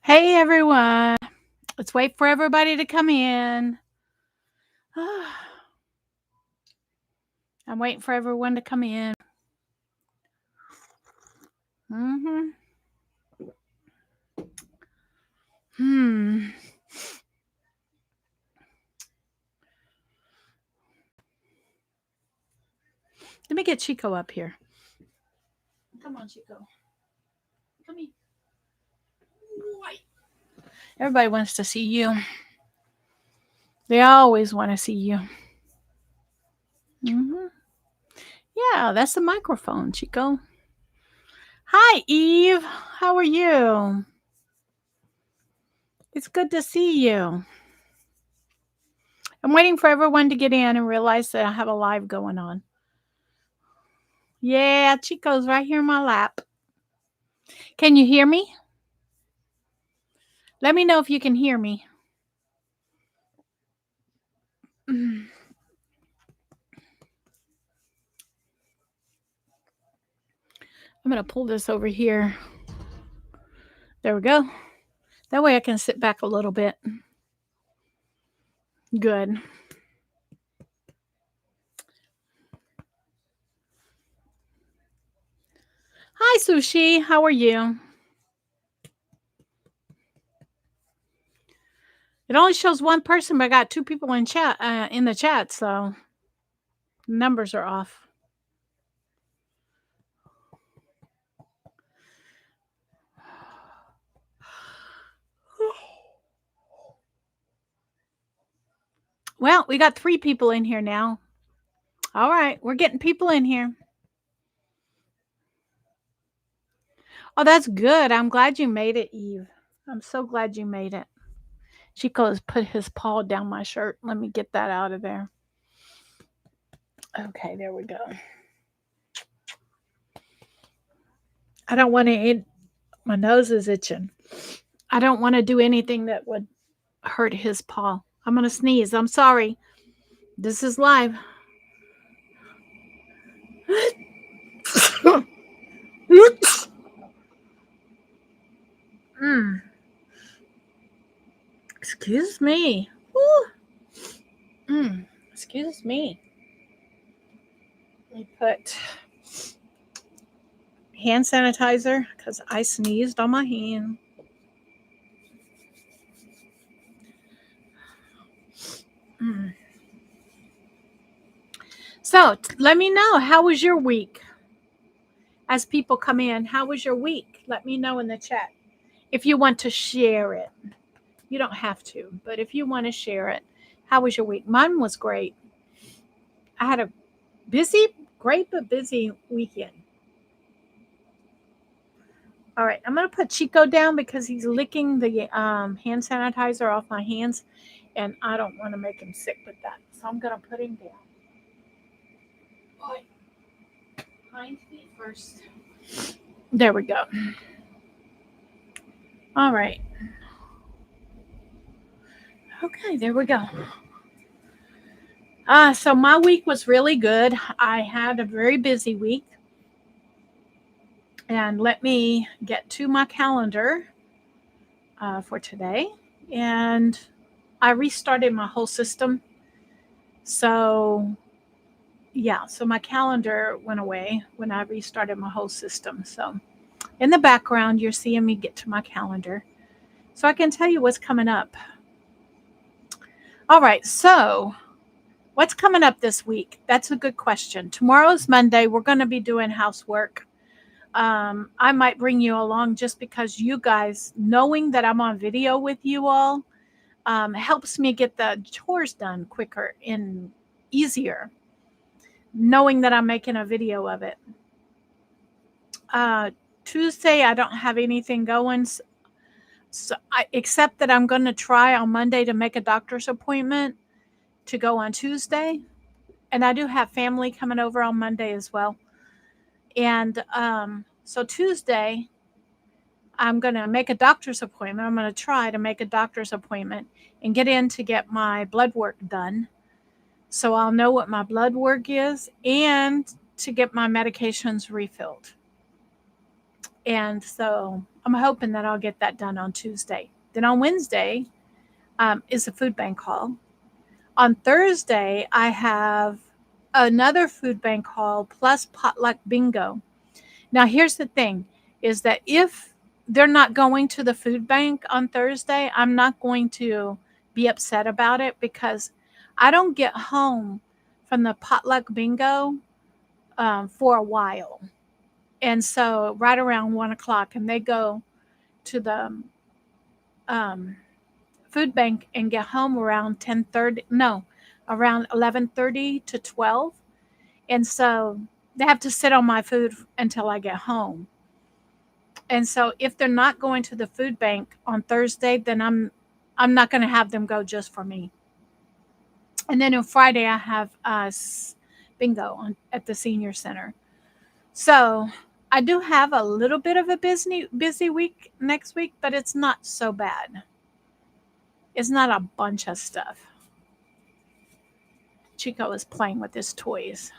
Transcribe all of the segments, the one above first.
Hey everyone. Let's wait for everybody to come in. I'm waiting for everyone to come in. Mhm. Hmm. Let me get Chico up here. Come on, Chico. Come here. Wait. Everybody wants to see you. They always want to see you. Mhm. Yeah, that's the microphone, Chico. Hi, Eve. How are you? It's good to see you. I'm waiting for everyone to get in and realize that I have a live going on. Yeah, Chico's right here in my lap. Can you hear me? Let me know if you can hear me. I'm going to pull this over here. There we go. That way I can sit back a little bit. Good. Hi, Sushi. How are you? It only shows one person, but I got two people in chat in the chat, so numbers are off. Well, we got 3 people in here now. All right, we're getting people in here. Oh, that's good. I'm glad you made it, Eve. I'm so glad you made it. Chico has put his paw down my shirt. Let me get that out of there. Okay, there we go. I don't want to eat. My nose is itching. I don't want to do anything that would hurt his paw. I'm going to sneeze. I'm sorry. This is live. mm. Excuse me. Excuse me. Let me put hand sanitizer because I sneezed on my hand. Mm. So let me know, how was your week? As people come in, how was your week? Let me know in the chat. If you want to share it, you don't have to, but if you want to share it, how was your week? Mine was great. I had a great but busy weekend. All right, I'm going to put Chico down because he's licking the hand sanitizer off my hands, and I don't want to make him sick with that. So I'm going to put him down. Hind feet first. There we go. All right. Okay, there we go. So my week was really good. I had a very busy week. And let me get to my calendar for today. And I restarted my whole system. So, yeah, so my calendar went away when I restarted my whole system. So, in the background, you're seeing me get to my calendar. So, I can tell you what's coming up. All right, so what's coming up this week? That's a good question. Tomorrow's Monday. We're going to be doing housework. I might bring you along just because you guys, knowing that I'm on video with you all, helps me get the chores done quicker and easier, knowing that I'm making a video of it. Tuesday, I don't have anything going, except that I'm going to try on Monday to make a doctor's appointment to go on Tuesday. And I do have family coming over on Monday as well. And so Tuesday, I'm going to make a doctor's appointment. I'm going to try to make a doctor's appointment and get in to get my blood work done. So I'll know what my blood work is and to get my medications refilled. And so I'm hoping that I'll get that done on Tuesday. Then on Wednesday is a food bank haul. On Thursday, I have another food bank haul plus potluck bingo. Now, here's the thing is that if they're not going to the food bank on Thursday, I'm not going to be upset about it because I don't get home from the potluck bingo for a while. And so right around 1 o'clock, and they go to the um, food bank and get home around 10:30. No, around 11:30 to 12. And so they have to sit on my food until I get home. And so if they're not going to the food bank on Thursday, then I'm not going to have them go just for me. And then on Friday I have bingo at the senior center. So I do have a little bit of a busy week next week, but it's not so bad. It's not a bunch of stuff. Chico is playing with his toys.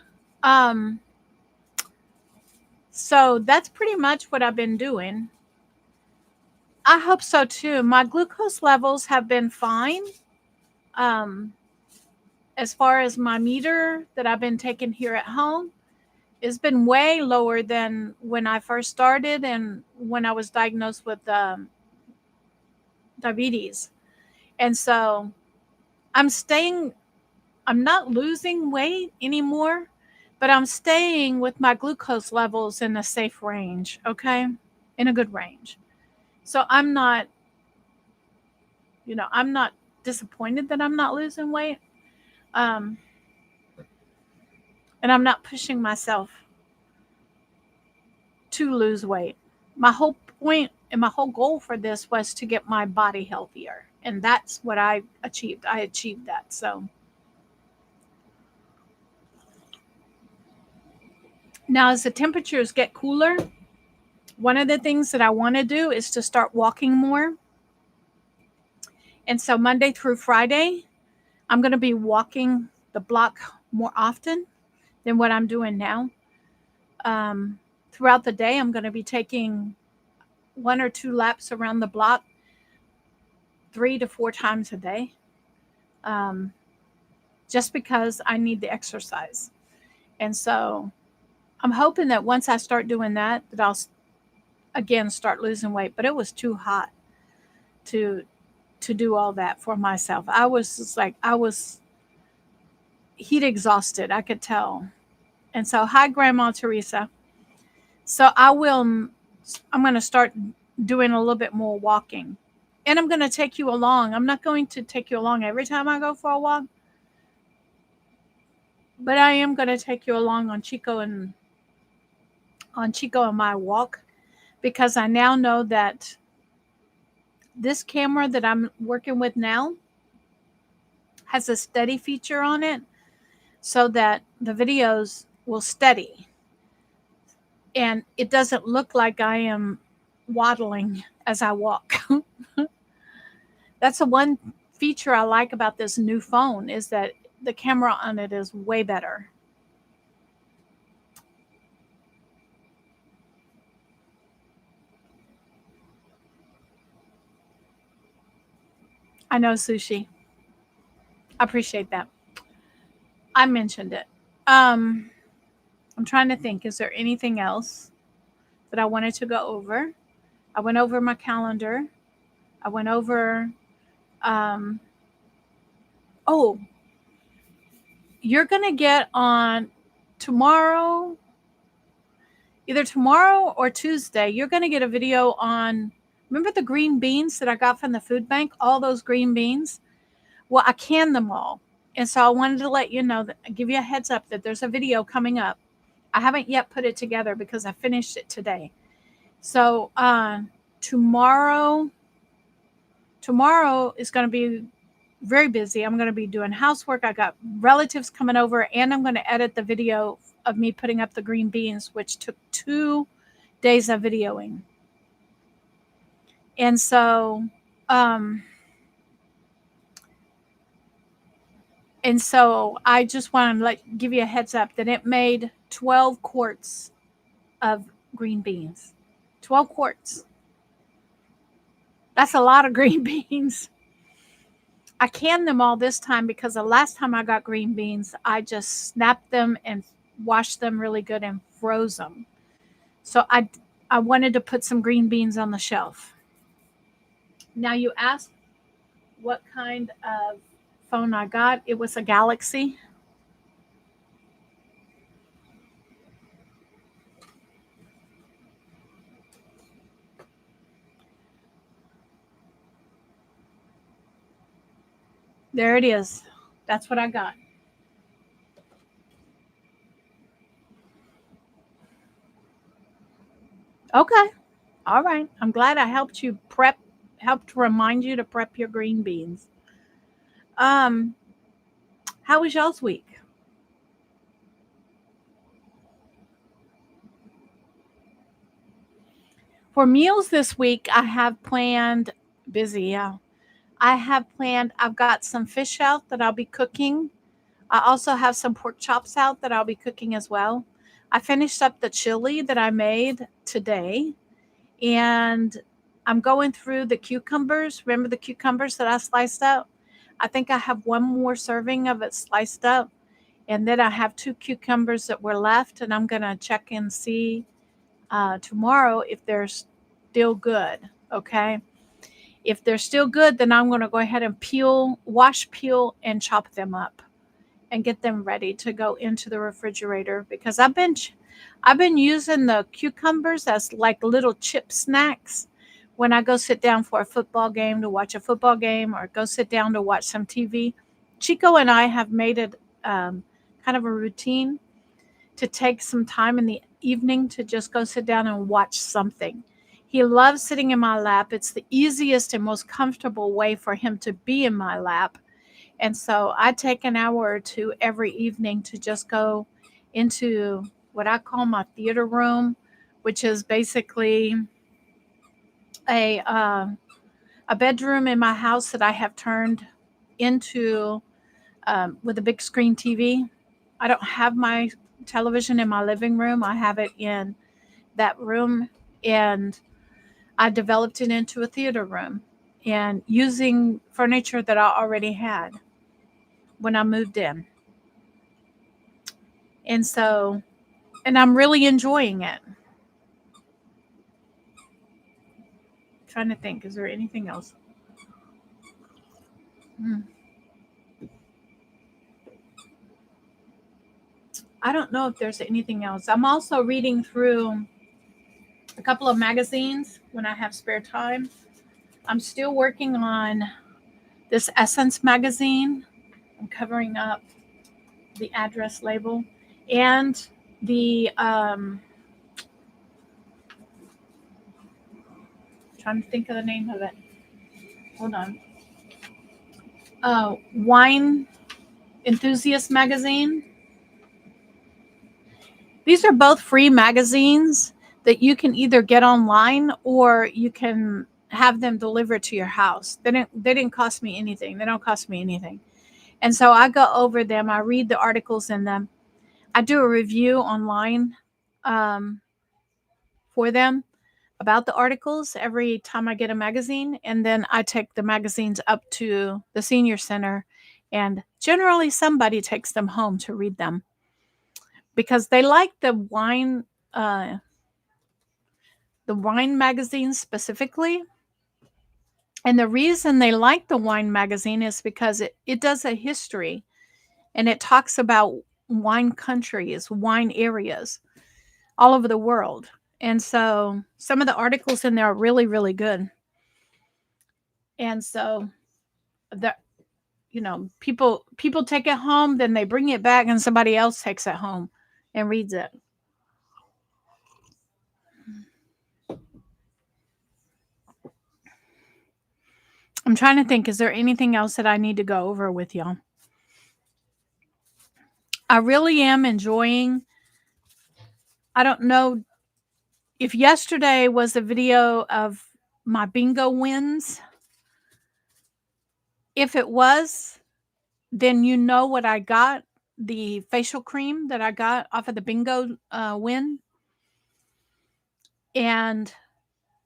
So that's pretty much what I've been doing. I hope so too. My glucose levels have been fine. Um, as far as my meter that I've been taking here at home, it's been way lower than when I first started and when I was diagnosed with diabetes. And so I'm not losing weight anymore, but I'm staying with my glucose levels in a safe range, okay? In a good range. So I'm not disappointed that I'm not losing weight. Um, and I'm not pushing myself to lose weight. My whole point and my whole goal for this was to get my body healthier. And that's what I achieved. I achieved that. So now, as the temperatures get cooler, one of the things that I want to do is to start walking more. And so Monday through Friday, I'm going to be walking the block more often than what I'm doing now. Throughout the day, I'm going to be taking 1 or 2 laps around the block 3 to 4 times a day, just because I need the exercise. And so I'm hoping that once I start doing that I'll again start losing weight. But it was too hot to do all that for myself. I was just like, I was heat exhausted, I could tell. And so, hi, Grandma Teresa. So I'm going to start doing a little bit more walking. And I'm going to take you along. I'm not going to take you along every time I go for a walk, but I am going to take you along on Chico and my walk, because I now know that this camera that I'm working with now has a steady feature on it so that the videos will steady and it doesn't look like I am waddling as I walk. That's the one feature I like about this new phone, is that the camera on it is way better. I know, Sushi. I appreciate that. I mentioned it. I'm trying to think, is there anything else that I wanted to go over? I went over my calendar. I went over, um, oh, you're going to get on tomorrow, either tomorrow or Tuesday, you're going to get a video on, remember the green beans that I got from the food bank? All those green beans? Well, I canned them all. And so I wanted to let you know, give you a heads up that there's a video coming up. I haven't yet put it together because I finished it today. So tomorrow is going to be very busy. I'm going to be doing housework. I got relatives coming over, and I'm going to edit the video of me putting up the green beans, which took 2 days of videoing. And so, I just want to give you a heads up that it made 12 quarts of green beans. 12 quarts. That's a lot of green beans. I canned them all this time because the last time I got green beans, I just snapped them and washed them really good and froze them. So I wanted to put some green beans on the shelf. Now you asked what kind of phone I got. It was a Galaxy. There it is. That's what I got. Okay. All right. I'm glad I helped you prep, helped remind you to prep your green beans. Um, how was y'all's week? For meals this week, I have planned busy, yeah. I have planned, I've got some fish out that I'll be cooking. I also have some pork chops out that I'll be cooking as well. I finished up the chili that I made today, and I'm going through the cucumbers. Remember the cucumbers that I sliced up? I think I have one more serving of it sliced up, and then I have two cucumbers that were left, and I'm going to check and see tomorrow if they're still good. Okay. If they're still good, then I'm going to go ahead and wash, peel, and chop them up and get them ready to go into the refrigerator because I've been using the cucumbers as like little chip snacks when I go sit down for a football game to watch a football game or go sit down to watch some TV. Chico and I have made it kind of a routine to take some time in the evening to just go sit down and watch something. He loves sitting in my lap. It's the easiest and most comfortable way for him to be in my lap. And so I take an hour or two every evening to just go into what I call my theater room, which is basically a uh, a bedroom in my house that I have turned into with a big screen TV. I don't have my television in my living room. I have it in that room, and I developed it into a theater room and using furniture that I already had when I moved in. And so, and I'm really enjoying it. Trying to think, is there anything else? Hmm. I don't know if there's anything else. I'm also reading through a couple of magazines when I have spare time. I'm still working on this Essence magazine. I'm covering up the address label and the trying to think of the name of it. Hold on. Wine Enthusiast magazine. These are both free magazines that you can either get online or you can have them delivered to your house. They didn't cost me anything. They don't cost me anything. And so I go over them, I read the articles in them. I do a review online um, for them about the articles every time I get a magazine. And then I take the magazines up to the senior center, and generally somebody takes them home to read them because they like uh, the wine magazine specifically. And the reason they like the wine magazine is because it does a history and it talks about wine countries, wine areas all over the world. And so some of the articles in there are really, really good. And so the people take it home, then they bring it back and somebody else takes it home and reads it. I'm trying to think, is there anything else that I need to go over with y'all? I really am enjoying, I don't know if yesterday was a video of my bingo wins. If it was, then you know what I got, the facial cream that I got off of the bingo win. And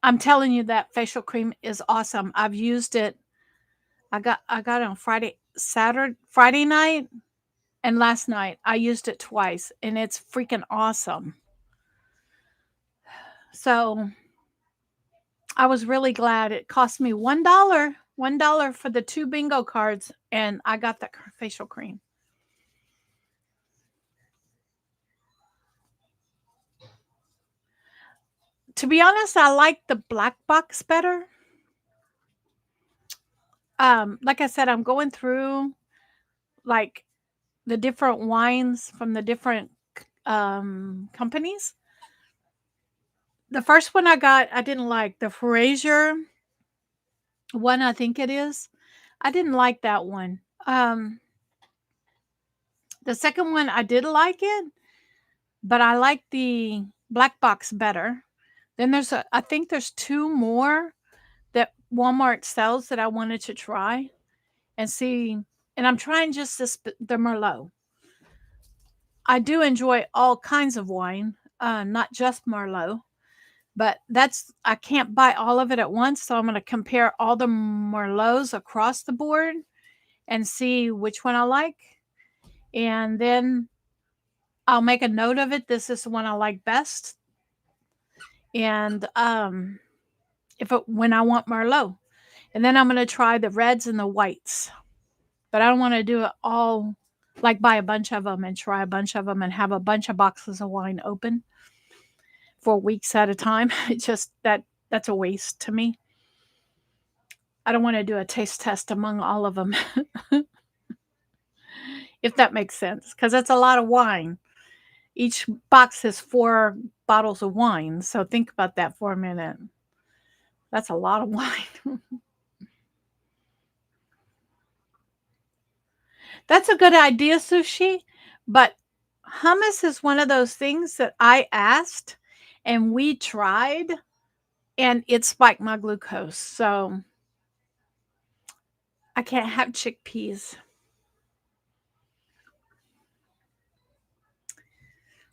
I'm telling you that facial cream is awesome. I've used it. I got it on Friday night and last night. I used it twice and it's freaking awesome. So I was really glad. It cost me $1, $1 for the 2 bingo cards, and I got that facial cream. To be honest, I like the black box better. Like I said, I'm going through like the different wines from the different companies. The first one I got, I didn't like the Fraser one. I think it is. I didn't like that one. The second one, I did like it, but I like the black box better. Then I think there's two more that Walmart sells that I wanted to try and see. And I'm trying just the Merlot. I do enjoy all kinds of wine, not just Merlot, but I can't buy all of it at once. So I'm going to compare all the Merlots across the board and see which one I like. And then I'll make a note of it. This is the one I like best. And when I want Merlot. And then I'm going to try the reds and the whites. But I don't want to do it all, like buy a bunch of them and try a bunch of them and have a bunch of boxes of wine open for weeks at a time. It's just that's a waste to me. I don't want to do a taste test among all of them, if that makes sense, because that's a lot of wine. Each box has 4 bottles of wine. So think about that for a minute. That's a lot of wine. That's a good idea, Sushi. But hummus is one of those things that I asked and we tried and it spiked my glucose. So I can't have chickpeas.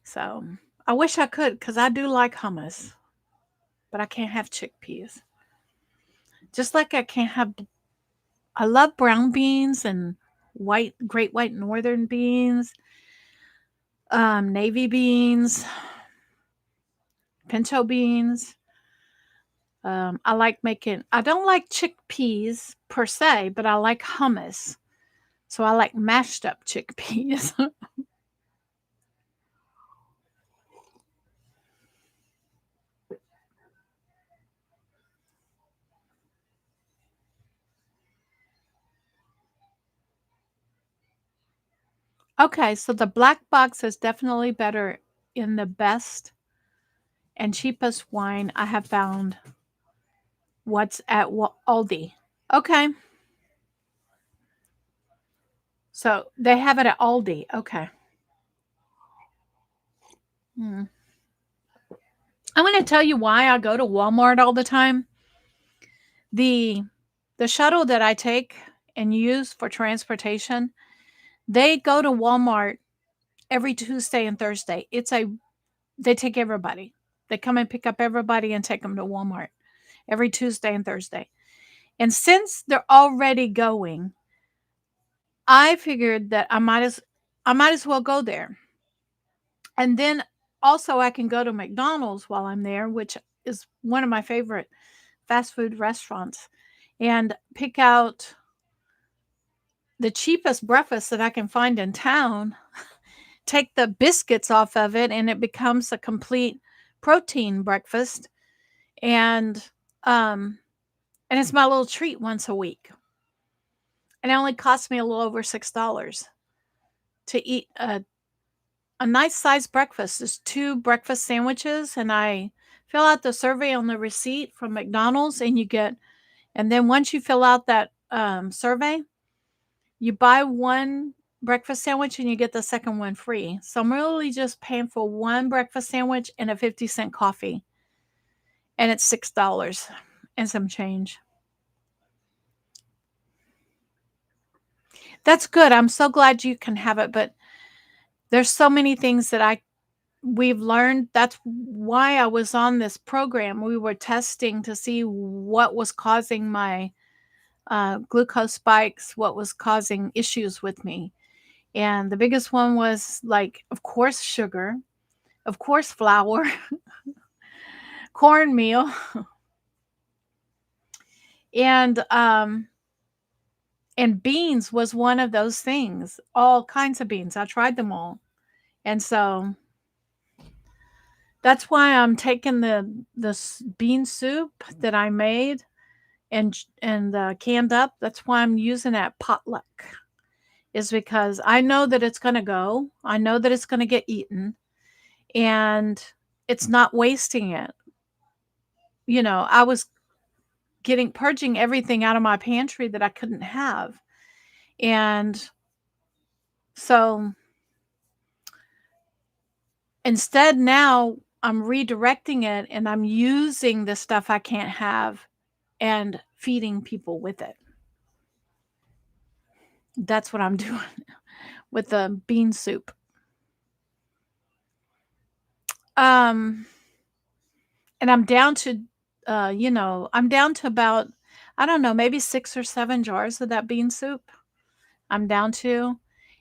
So I wish I could because I do like hummus, but I can't have chickpeas. Just like I love brown beans and great white northern beans, navy beans, pinto beans. I don't like chickpeas per se, but I like hummus. So I like mashed up chickpeas. Okay, so the black box is definitely better in the best and cheapest wine I have found. What's at Aldi? Okay, so they have it at Aldi. Okay. Hmm. I'm going to tell you why I go to Walmart all the time. The the shuttle that I take and use for transportation, they go to Walmart every Tuesday and Thursday. They take everybody. They come and pick up everybody and take them to Walmart every Tuesday and Thursday. And since they're already going, I figured that I might as well go there. And then also I can go to McDonald's while I'm there, which is one of my favorite fast food restaurants, and pick out the cheapest breakfast that I can find in town, take the biscuits off of it, and it becomes a complete protein breakfast. And um and it's my little treat once a week. And it only costs me a little over $6 to eat a nice sized breakfast. There's 2 breakfast sandwiches, and I fill out the survey on the receipt from McDonald's, and then once you fill out that survey, you buy one breakfast sandwich and you get the second one free. So I'm really just paying for one breakfast sandwich and a 50-cent coffee, and it's $6 and some change. That's good. I'm so glad you can have it, but there's so many things that I we've learned that's why I was on this program. We were testing to see what was causing my glucose spikes, what was causing issues with me. And the biggest one was like, of course, sugar, of course, flour, cornmeal, and um, and beans was one of those things. All kinds of beans. I tried them all, and so that's why I'm taking the bean soup that I made and canned up. That's why I'm using that potluck. Is because I know that it's going to go. I know that it's going to get eaten, and it's not wasting it. I was getting purging everything out of my pantry that I couldn't have. And so instead now I'm redirecting it and I'm using the stuff I can't have and feeding people with it. That's what I'm doing with the bean soup. Um and I'm down to I'm down to about, I don't know, maybe 6 or 7 jars of that bean soup. I'm down to,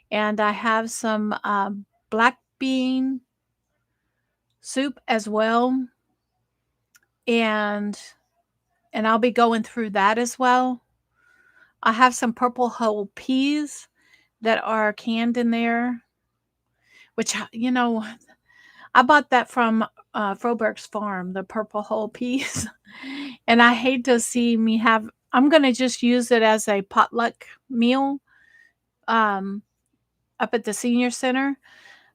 and I have some black bean soup as well, and I'll be going through that as well. I have some purple whole peas that are canned in there, which I bought that from Froberg's farm, the purple whole peas, and I hate to see me have. I'm gonna just use it as a potluck meal um, up at the senior center.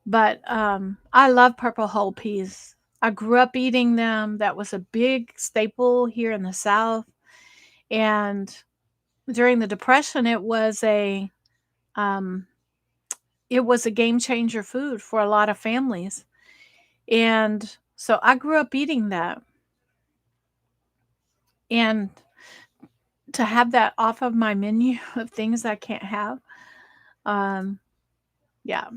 But I love purple whole peas. I grew up eating them. That was a big staple here in the South. And during the Depression, um, it was a game changer food for a lot of families. And so I grew up eating that. And to have that off of my menu of things I can't have, um, yeah,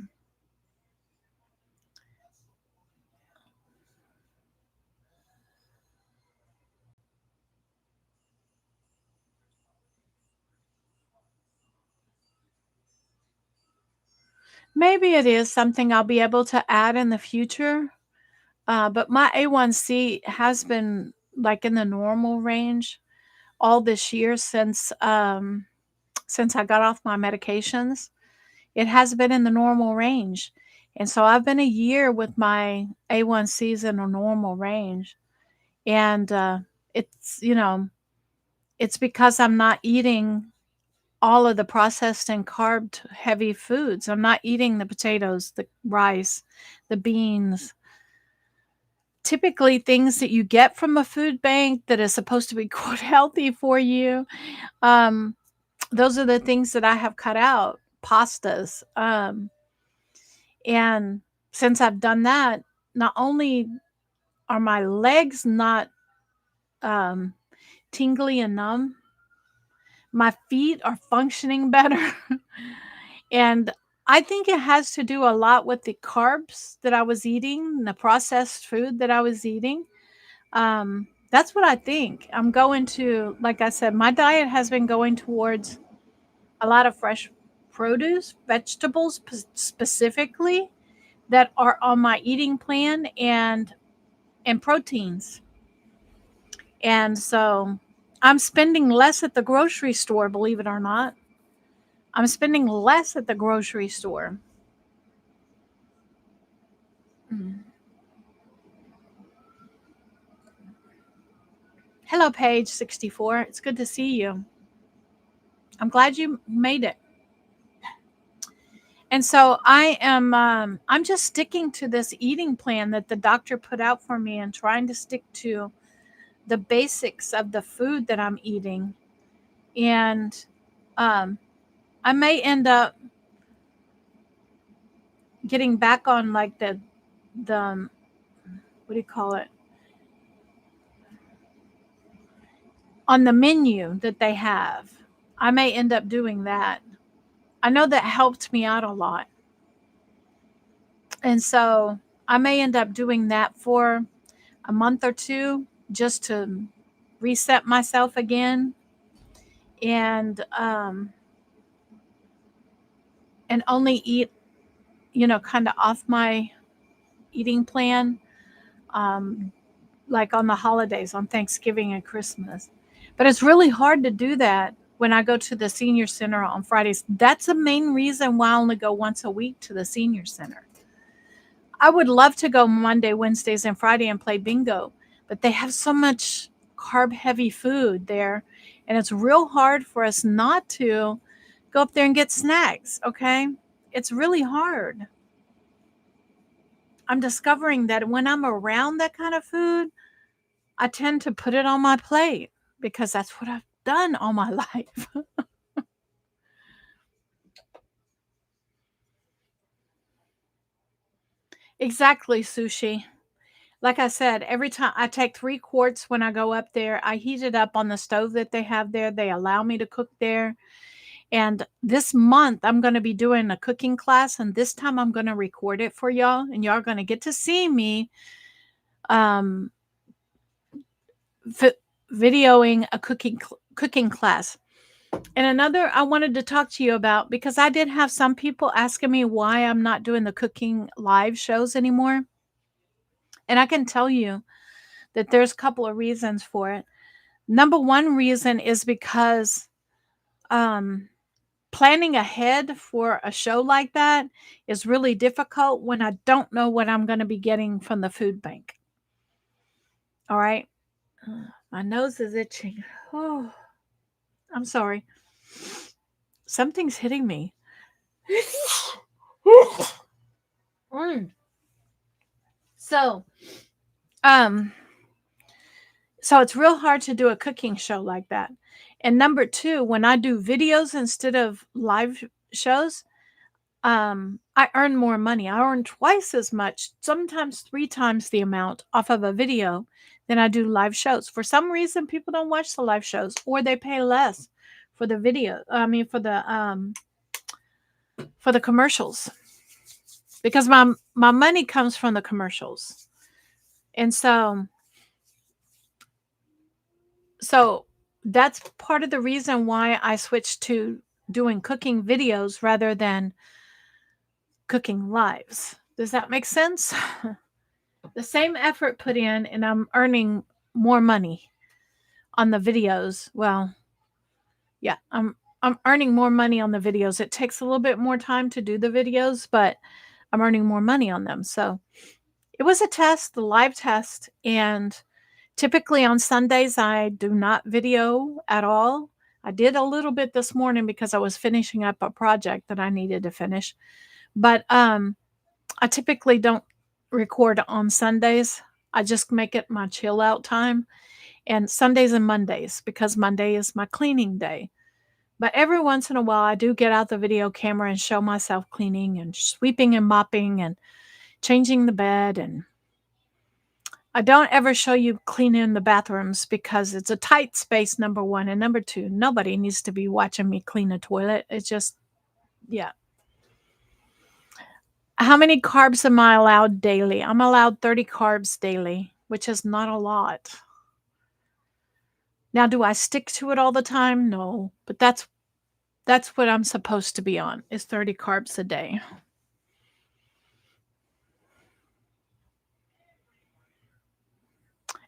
maybe it is something I'll be able to add in the future. But my A1C has been like in the normal range all this year since I got off my medications. It has been in the normal range. And so I've been a year with my A1Cs in a normal range. And it's, it's because I'm not eating all of the processed and carb heavy foods. I'm not eating the potatoes, the rice, the beans, typically things that you get from a food bank that is supposed to be quote healthy for you. Um, those are the things that I have cut out, pastas. And since I've done that, not only are my legs not um, tingly and numb, my feet are functioning better. And I think it has to do a lot with the carbs that I was eating, the processed food that I was eating. That's what I think. I'm going to, like I said, my diet has been going towards a lot of fresh produce, vegetables specifically that are on my eating plan and proteins. And so I'm spending less at the grocery store, believe it or not. I'm spending less at the grocery store. Mm. Hello, Page 64. It's good to see you. I'm glad you made it. And so I'm just sticking to this eating plan that the doctor put out for me and trying to stick to the basics of the food that I'm eating. And um, I may end up getting back on like the what do you call it? On the menu that they have. I may end up doing that. I know that helped me out a lot. And so I may end up doing that for a month or two just to reset myself again and only eat, kind of off my eating plan, um, like on the holidays, on Thanksgiving and Christmas. But it's really hard to do that when I go to the senior center on Fridays. That's the main reason why I only go once a week to the senior center. I would love to go Monday, Wednesdays, and Friday and play bingo, but they have so much carb heavy food there, and it's real hard for us not to go up there and get snacks, okay? It's really hard. I'm discovering that when I'm around that kind of food, I tend to put it on my plate because that's what I've done all my life. Exactly, sushi. Like I said, every time I take 3 quarts when I go up there, I heat it up on the stove that they have there. They allow me to cook there. And this month, I'm going to be doing a cooking class, and this time I'm going to record it for y'all, and y'all are going to get to see me um, vi- videoing a cooking class. And another I wanted to talk to you about, because I did have some people asking me why I'm not doing the cooking live shows anymore. And I can tell you that there's a couple of reasons for it. Number one reason is because um, planning ahead for a show like that is really difficult when I don't know what I'm going to be getting from the food bank. All right. My nose is itching. Oh, I'm sorry. Something's hitting me. Mm. So, um, so it's real hard to do a cooking show like that. And number two, when I do videos instead of live shows, I earn more money. I earn twice as much, sometimes 3 times the amount off of a video than I do live shows. For some reason, people don't watch the live shows, or they pay less for the video. I mean, for the commercials, because my money comes from the commercials. And so that's part of the reason why I switched to doing cooking videos rather than cooking lives. Does that make sense? The same effort put in, and I'm earning more money on the videos. Well, yeah, I'm earning more money on the videos. It takes a little bit more time to do the videos, but I'm earning more money on them. So it was a test, the live test, and typically on Sundays I do not video at all. I did a little bit this morning because I was finishing up a project that I needed to finish. But I typically don't record on Sundays. I just make it my chill out time, and Sundays and Mondays, because Monday is my cleaning day. But every once in a while, I do get out the video camera and show myself cleaning and sweeping and mopping and changing the bed. And I don't ever show you cleaning the bathrooms because it's a tight space, number one. And number two, nobody needs to be watching me clean a toilet. It's just, yeah. How many carbs am I allowed daily? I'm allowed 30 carbs daily, which is not a lot. Now, do I stick to it all the time? No, but that's what I'm supposed to be on, is 30 carbs a day.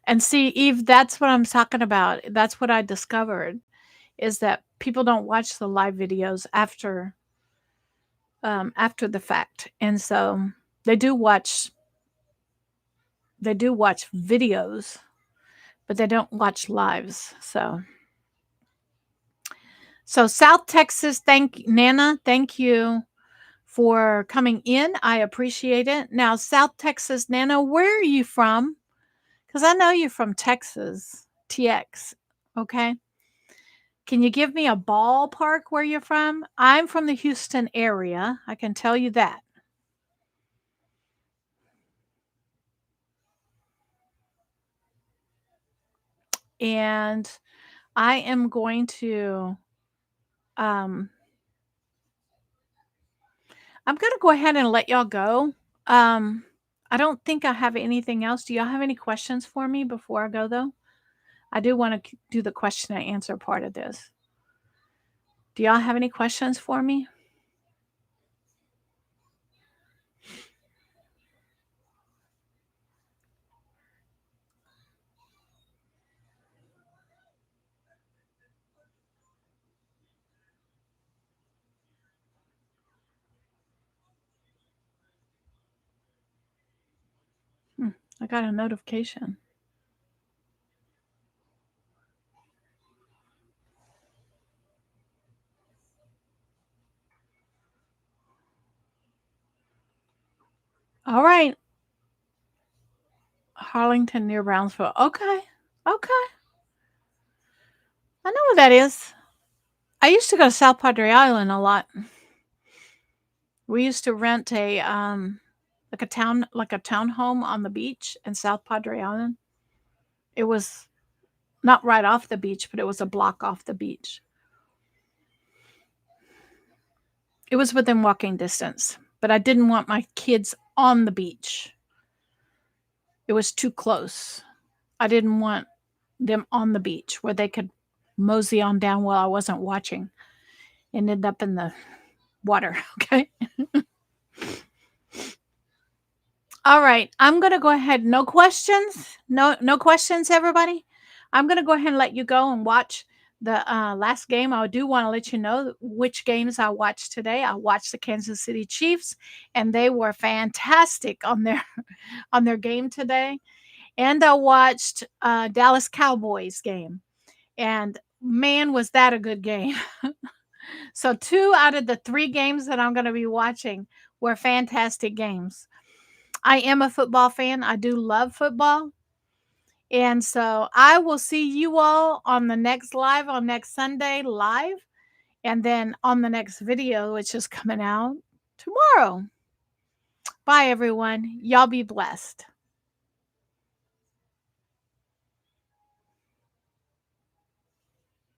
And see, Eve, that's what I'm talking about. That's what I discovered, is that people don't watch the live videos after the fact. And so they do watch videos, but they don't watch lives. So South Texas, thank Nana, thank you for coming in. I appreciate it. Now, South Texas, Nana, where are you from? Because I know you're from Texas, TX. Okay. Can you give me a ballpark where you're from? I'm from the Houston area. I can tell you that. And I am going to um I'm going to go ahead and let y'all go. Um I don't think I have anything else. Do y'all have any questions for me before I go, though? I do want to do the question and answer part of this. Do y'all have any questions for me? I got a notification. All right. Harlington near Brownsville. Okay. Okay. I know where that is. I used to go to South Padre Island a lot. We used to rent a like a town home on the beach in South Padre Island. It was not right off the beach, but it was a block off the beach. It was within walking distance, but I didn't want my kids on the beach. It was too close. I didn't want them on the beach where they could mosey on down while I wasn't watching and end up in the water. Okay. All right. I'm going to go ahead. No questions. No questions, everybody. I'm going to go ahead and let you go and watch the last game. I do want to let you know which games I watched today. I watched the Kansas City Chiefs, and they were fantastic on their on their game today. And I watched Dallas Cowboys game, and man, was that a good game. So 2 out of the 3 games that I'm going to be watching were fantastic games. I am a football fan. I do love football. And so I will see you all on the next live on next Sunday live, and then on the next video, which is coming out tomorrow. Bye, everyone. Y'all be blessed.